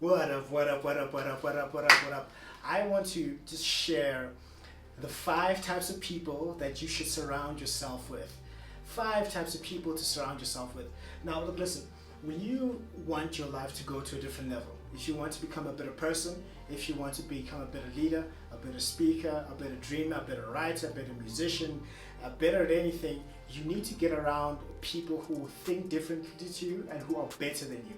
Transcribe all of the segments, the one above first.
What up, what up, what up, what up, what up, what up, what up? I want to just share the five types of people that you should surround yourself with. Five types of people to surround yourself with. Now, look, listen, when you want your life to go to a different level, if you want to become a better person, if you want to become a better leader, a better speaker, a better dreamer, a better writer, a better musician, better at anything, you need to get around people who think differently to you and who are better than you.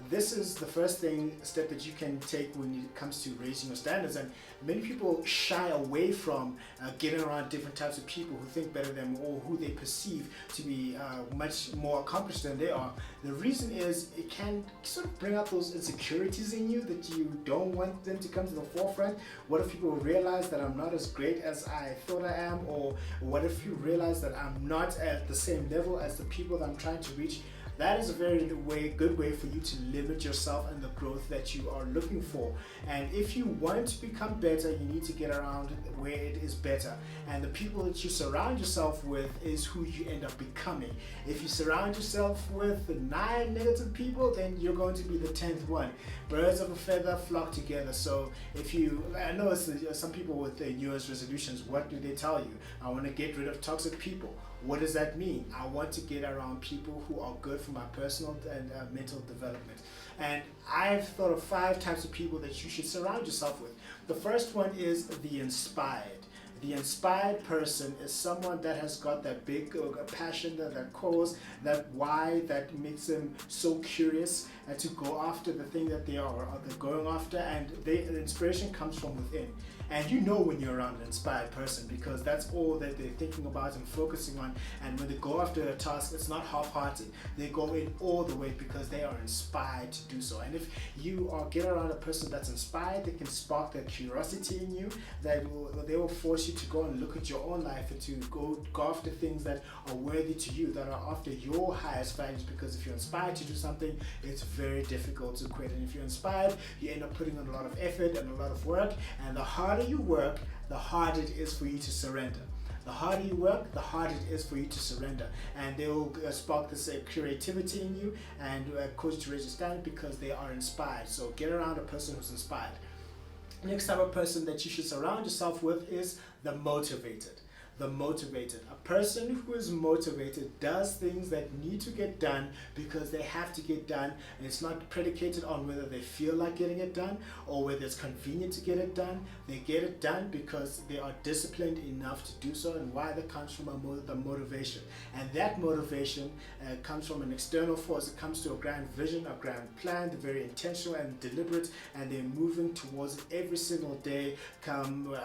This is the first step that you can take when it comes to raising your standards, and many people shy away from getting around different types of people who think better than them or who they perceive to be much more accomplished than they are. The reason is it can sort of bring out those insecurities in you that you don't want them to come to the forefront. What if people realize that I'm not as great as I thought I am, or what if you realize that I'm not at the same level as the people that I'm trying to reach? That is a very good way for you to limit yourself and the growth that you are looking for. And if you want to become better, you need to get around where it is better. And the people that you surround yourself with is who you end up becoming. If you surround yourself with 9 negative people, then you're going to be the 10th one. Birds of a feather flock together. So I know some people with their New Year's resolutions, what do they tell you? I want to get rid of toxic people. What does that mean? I want to get around people who are good for my personal and mental development. And I've thought of 5 types of people that you should surround yourself with. The first one is the inspired. The inspired person is someone that has got that big passion, that cause, that why, that makes them so curious to go after the thing that they're going after, and the inspiration comes from within. And you know when you're around an inspired person, because that's all that they're thinking about and focusing on. And when they go after a task, it's not half-hearted. They go in all the way because they are inspired to do so. And if you get around a person that's inspired, they can spark that curiosity in you. They will force you to go and look at your own life and to go after things that are worthy to you, that are after your highest values. Because if you're inspired to do something, it's very difficult to quit. And if you're inspired, you end up putting in a lot of effort and a lot of work. And the harder you work, the harder it is for you to surrender. The harder you work, the harder it is for you to surrender. And they will spark this creativity in you and cause you to raise your standard because they are inspired. So get around a person who's inspired. Next type of person that you should surround yourself with is the motivated. The motivated. A person who is motivated does things that need to get done because they have to get done, and it's not predicated on whether they feel like getting it done or whether it's convenient to get it done. They get it done because they are disciplined enough to do so, and why that comes from the motivation. And that motivation comes from an external force. It comes to a grand vision, a grand plan. They're very intentional and deliberate, and they're moving towards it every single day. Come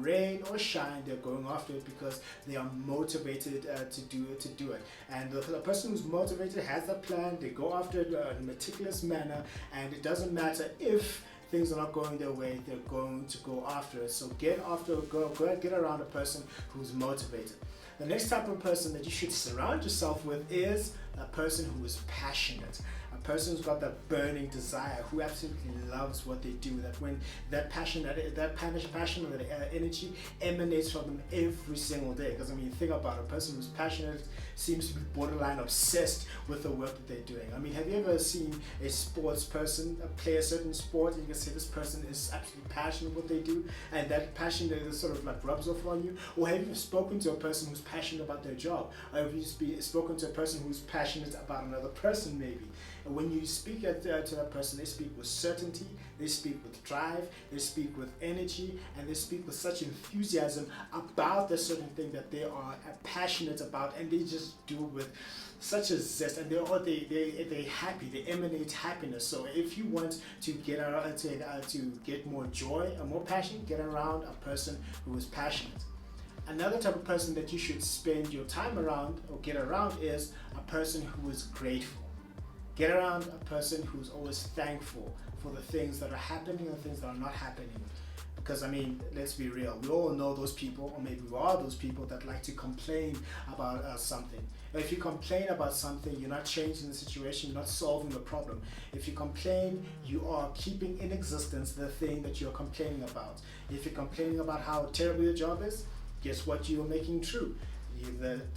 rain or shine, they're going after it because they are motivated to do it. And the person who's motivated has a plan. They go after it in a meticulous manner, and it doesn't matter if things are not going their way, they're going to go after it. So get around a person who's motivated. The next type of person that you should surround yourself with is a person who is passionate. A person who's got that burning desire, who absolutely loves what they do, that when that passion or that energy emanates from them every single day. Because I mean, think about it, a person who's passionate seems to be borderline obsessed with the work that they're doing. I mean, have you ever seen a sports person play a certain sport and you can say this person is absolutely passionate about what they do, and that passion that sort of like rubs off on you? Or have you spoken to a person who's passionate about their job? Or have you spoken to a person who's passionate about another person maybe? And when you speak to that person, they speak with certainty, they speak with drive, they speak with energy, and they speak with such enthusiasm about the certain thing that they are passionate about, and they just do it with such a zest, and they're happy, they emanate happiness. So if you want to get to get more joy and more passion, get around a person who is passionate. Another type of person that you should spend your time around or get around is a person who is grateful. Get around a person who's always thankful for the things that are happening and the things that are not happening. Because I mean, let's be real, we all know those people, or maybe we are those people that like to complain about something. If you complain about something, you're not changing the situation, you're not solving the problem. If you complain, you are keeping in existence the thing that you're complaining about. If you're complaining about how terrible your job is, guess what you're making true?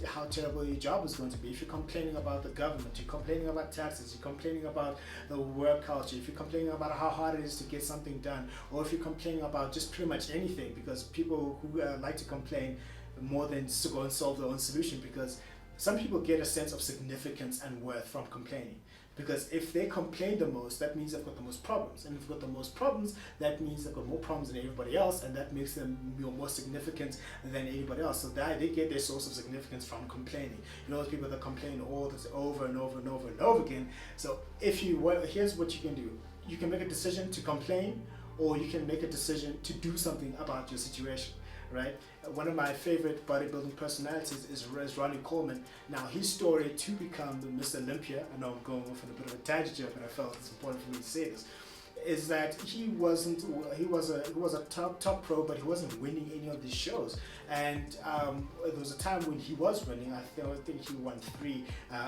how terrible your job is going to be. If you're complaining about the government, you're complaining about taxes, you're complaining about the work culture, if you're complaining about how hard it is to get something done, or if you're complaining about just pretty much anything, because people who like to complain more than to go and solve their own solution, because some people get a sense of significance and worth from complaining. Because if they complain the most, that means they've got the most problems. And if they've got the most problems, that means they've got more problems than everybody else, and that makes them more significant than anybody else. So they get their source of significance from complaining. You know, those people that complain all this over and over and over and over again. So here's what you can do. You can make a decision to complain, or you can make a decision to do something about your situation. Right? One of my favorite bodybuilding personalities is Ronnie Coleman. Now, his story to become Mr. Olympia, I know I'm going off on a bit of a tangent here, but I felt it's important for me to say this, is that he was a top pro, but he wasn't winning any of these shows. And there was a time when he was winning. I think he won 3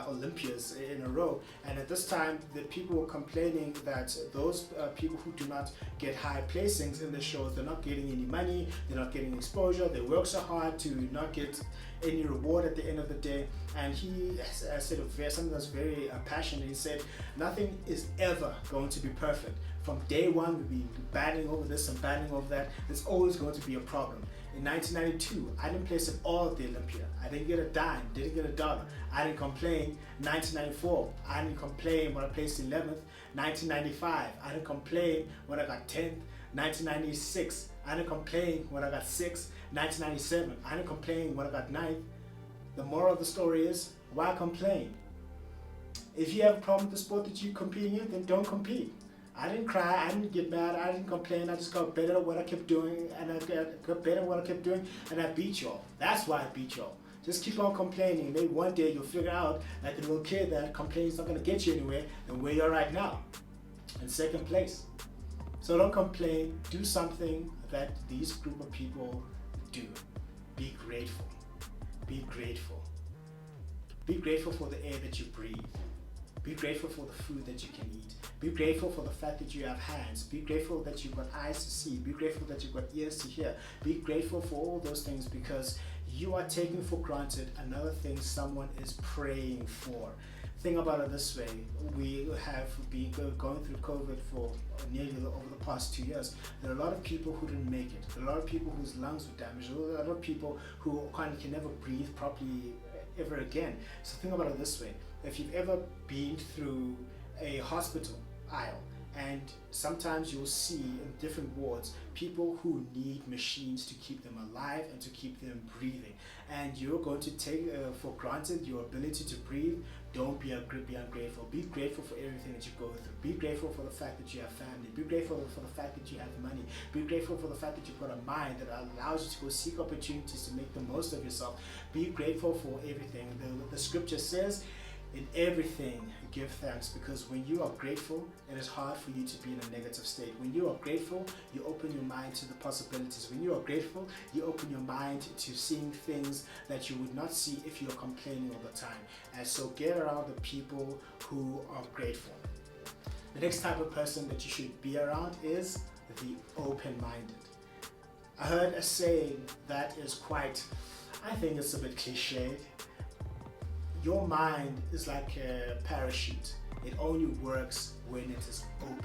Olympias in a row. And at this time, the people were complaining that those people who do not get high placings in the shows, they're not getting any money, they're not getting exposure, they work so hard to not get any reward at the end of the day. And he said something that's very passionate. He said, nothing is ever going to be perfect. From day one, we'll be battling over this and battling over that. There's always going to be a problem. In 1992, I didn't place at all at the Olympia. I didn't get a dime, didn't get a dollar. I didn't complain. 1994, I didn't complain when I placed 11th. 1995, I didn't complain when I got 10th. 1996, I didn't complain when I got 6th. 1997, I didn't complain when I got 9th. The moral of the story is, why complain? If you have a problem with the sport that you're competing in, then don't compete. I didn't cry, I didn't get mad, I didn't complain, I just got better at what I kept doing, and I got better at what I kept doing, and I beat y'all. That's why I beat y'all. Just keep on complaining. Maybe one day you'll figure out, like the little kid, that complaining is not going to get you anywhere, and where you're right now, in second place. So don't complain, do something that these group of people do. Be grateful. Be grateful. Be grateful for the air that you breathe. Be grateful for the food that you can eat. Be grateful for the fact that you have hands. Be grateful that you've got eyes to see. Be grateful that you've got ears to hear. Be grateful for all those things, because you are taking for granted another thing someone is praying for. Think about it this way. We have been going through COVID for nearly over the past 2 years. There are a lot of people who didn't make it. There are a lot of people whose lungs were damaged. There are a lot of people who can never breathe properly ever again. So think about it this way. If you've ever been through a hospital aisle, and sometimes you'll see in different wards people who need machines to keep them alive and to keep them breathing, and you're going to take for granted your ability to breathe. Don't be ungrateful. Be grateful for everything that you go through. Be grateful for the fact that you have family. Be grateful for the fact that you have money. Be grateful for the fact that you've got a mind that allows you to go seek opportunities to make the most of yourself. Be grateful for everything. The scripture says, in everything, give thanks, because when you are grateful, it is hard for you to be in a negative state. When you are grateful, you open your mind to the possibilities. When you are grateful, you open your mind to seeing things that you would not see if you are complaining all the time. And so get around the people who are grateful. The next type of person that you should be around is the open-minded. I heard a saying that is quite, I think it's a bit cliched. Your mind is like a parachute. It only works when it is open.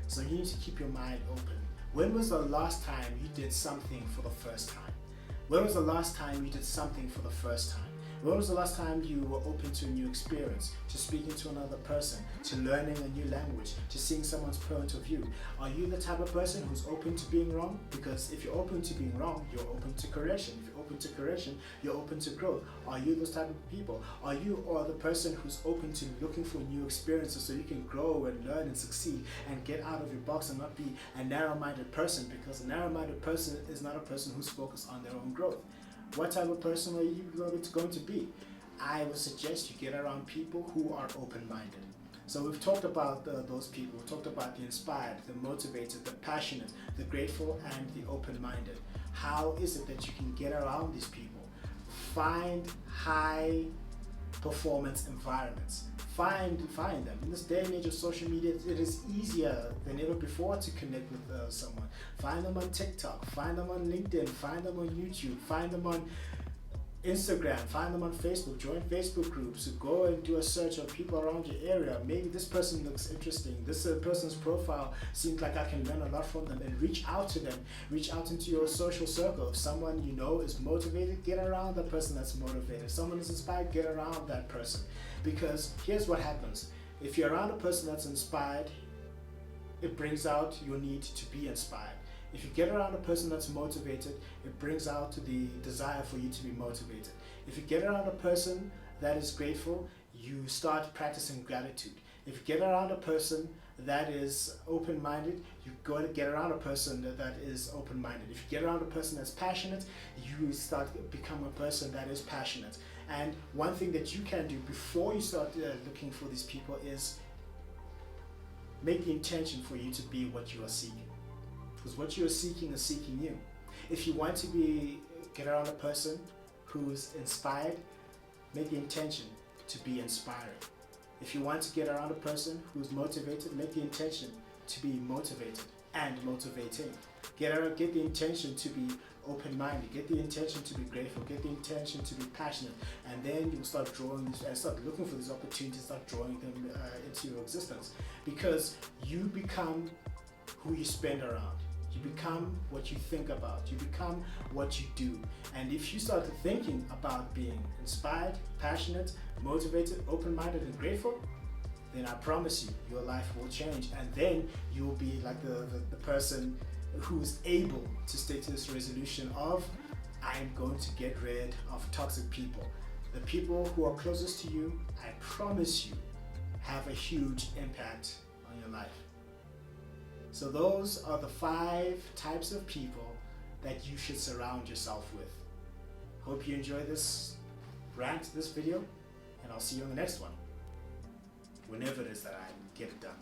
So you need to keep your mind open. When was the last time you did something for the first time? When was the last time you did something for the first time? When was the last time you were open to a new experience, to speaking to another person, to learning a new language, to seeing someone's point of view? Are you the type of person who's open to being wrong? Because if you're open to being wrong, you're open to correction. If you're open to correction, you're open to growth. Are you those type of people? Are you the person who's open to looking for new experiences so you can grow and learn and succeed and get out of your box and not be a narrow-minded person? Because a narrow-minded person is not a person who's focused on their own growth. What type of person are you going to be? I would suggest you get around people who are open-minded. So we've talked about those people. We've talked about the inspired, the motivated, the passionate, the grateful, and the open-minded. How is it that you can get around these people? Find high performance environments. Find them. In this day and age of social media, it is easier than ever before to connect with someone. Find them on TikTok, find them on LinkedIn, find them on YouTube, find them on Instagram, find them on Facebook, join Facebook groups, go and do a search of people around your area. Maybe this person looks interesting, this person's profile seems like I can learn a lot from them, and reach out to them, reach out into your social circle. If someone you know is motivated, get around the person that's motivated. If someone is inspired, get around that person. Because here's what happens: if you're around a person that's inspired, it brings out your need to be inspired. If you get around a person that's motivated, it brings out the desire for you to be motivated. If you get around a person that is grateful, you start practicing gratitude. If you get around a person that is open-minded, you go to get around a person that is open-minded. If you get around a person that's passionate, you start become a person that is passionate. And one thing that you can do before you start looking for these people is make the intention for you to be what you are seeking. Because what you are seeking is seeking you. If you want to get around a person who's inspired, make the intention to be inspiring. If you want to get around a person who's motivated, make the intention to be motivated and motivating. Get the intention to be open-minded, get the intention to be grateful, get the intention to be passionate, and then you'll start drawing and start looking for these opportunities, start drawing them into your existence. Because you become who you spend around. You become what you think about. You become what you do. And if you start thinking about being inspired, passionate, motivated, open-minded, and grateful, then I promise you, your life will change. And then you will be like the person who's able to stick to this resolution of, I'm going to get rid of toxic people. The people who are closest to you, I promise you, have a huge impact on your life. So those are the 5 types of people that you should surround yourself with. Hope you enjoy this rant, this video, and I'll see you on the next one, whenever it is that I get it done.